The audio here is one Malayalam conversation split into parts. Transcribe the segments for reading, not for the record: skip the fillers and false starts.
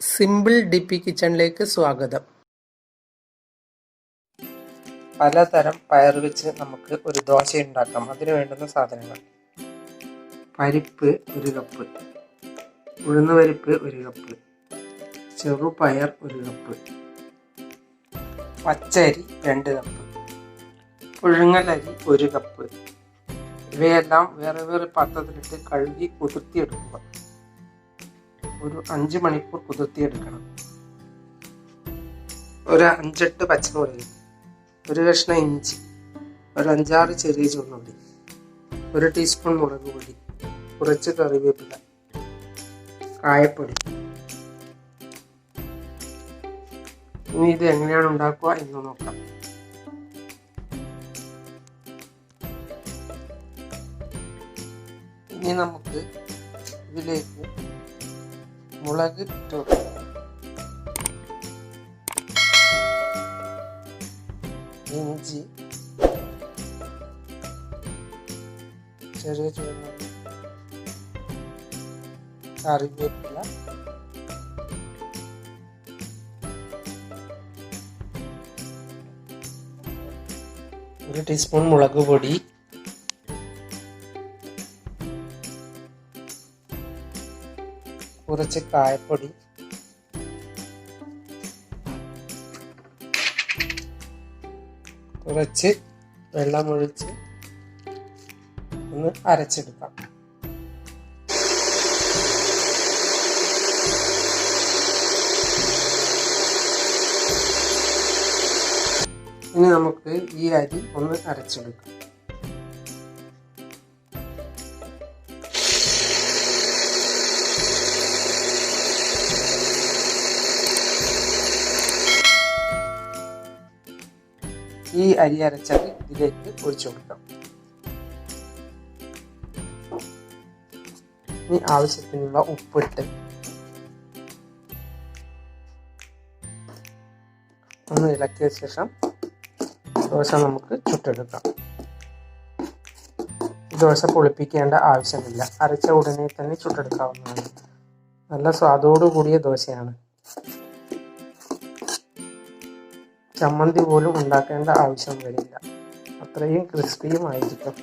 സിമ്പിൾ ഡിപ്പി കിച്ചണിലേക്ക് സ്വാഗതം. പലതരം പയർ വെച്ച് നമുക്ക് ഒരു ദോശ ഉണ്ടാക്കാം. അതിന് വേണ്ടുന്ന സാധനങ്ങൾ: പരിപ്പ് 1 കപ്പ്, ഉഴുന്ന് പരിപ്പ് 1 കപ്പ്, ചെറുപയർ 1 കപ്പ്, പച്ചരി 2 കപ്പ്, പുഴുങ്ങലരി 1 കപ്പ്. ഇവയെല്ലാം വേറെ വേറെ പാത്രത്തിലിട്ട് കഴുകി കുതിർത്തിയെടുക്കുക. ഒരു 5 മണിക്കൂർ കുതിർത്തിയെടുക്കണം. ഒരു 5-8 പച്ചമുളക്, ഒരു കഷ്ണം ഇഞ്ചി, ഒരു 5-6 ചെറിയ ചുവന്നുള്ളി, 1 ടീസ്പൂൺ മുളക് പൊടി, കുറച്ച് കറിവേപ്പില, കായപ്പൊടി. ഇനി ഇത് എങ്ങനെയാണ് ഉണ്ടാക്കുക എന്ന് നോക്കാം. ഇനി നമുക്ക് ഇതിലേക്ക് മുളക് ഇട്ട് വെക്കാം. ഇഞ്ചി, ചെറിയ ചുവന്നുള്ളി, കറിവേപ്പില, ഒരു ടീസ്പൂൺ മുളക് പൊടി, കുറച്ച് കായപ്പൊടി, കുറച്ച് വെള്ളമൊഴിച്ച് ഒന്ന് അരച്ചെടുക്കാം. ഇനി നമുക്ക് ഈ അരി ഒന്ന് അരച്ചെടുക്കാം. ഈ അരി അരച്ചത് ഇതിലേക്ക് ഒഴിച്ചു കൊടുക്കാം. ഇനി ആവശ്യത്തിനുള്ള ഉപ്പിട്ട് ഒന്ന് ഇളക്കിയ ശേഷം ദോശ നമുക്ക് ചുട്ടെടുക്കാം. ദോശ പൊളിപ്പിക്കേണ്ട ആവശ്യമില്ല. അരച്ച ഉടനെ തന്നെ ചുട്ടെടുക്കാവുന്നതാണ്. നല്ല സ്വാദോടു കൂടിയ ദോശയാണ്. ചമ്മന്തി പോലും ഉണ്ടാക്കേണ്ട ആവശ്യം വരില്ല. അത്രയും ക്രിസ്പിയും ആയിരിക്കും.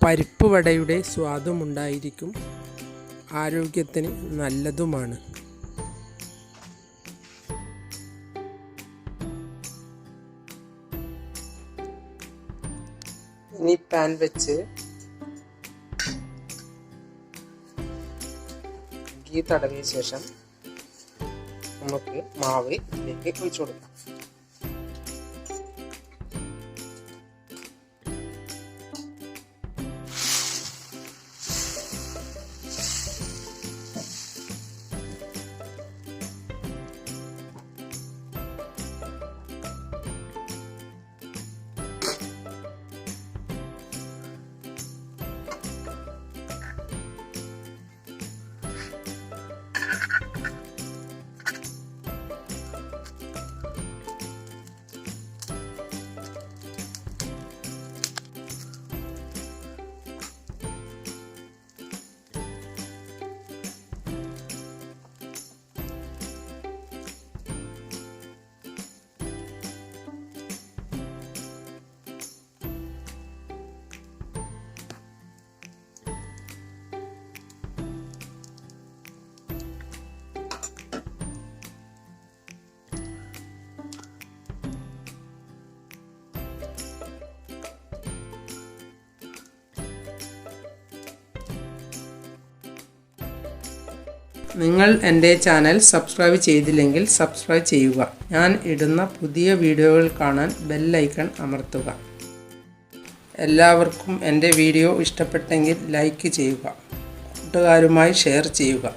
പരിപ്പ് വടയുടെ സ്വാദുമുണ്ടായിരിക്കും. ആരോഗ്യത്തിന് നല്ലതുമാണ്. ഇനി പാൻ വെച്ച് ഗീ തടവിയ ശേഷം നമുക്ക് മാവ് ഇതിലേക്ക് ഒഴിച്ചു കൊടുക്കാം. നിങ്ങൾ എൻ്റെ ചാനൽ സബ്സ്ക്രൈബ് ചെയ്തില്ലെങ്കിൽ സബ്സ്ക്രൈബ് ചെയ്യുക. ഞാൻ ഇടുന്ന പുതിയ വീഡിയോകൾ കാണാൻ ബെൽ ഐക്കൺ അമർത്തുക. എല്ലാവർക്കും എൻ്റെ വീഡിയോ ഇഷ്ടപ്പെട്ടെങ്കിൽ ലൈക്ക് ചെയ്യുക. കൂട്ടുകാരുമായി ഷെയർ ചെയ്യുക.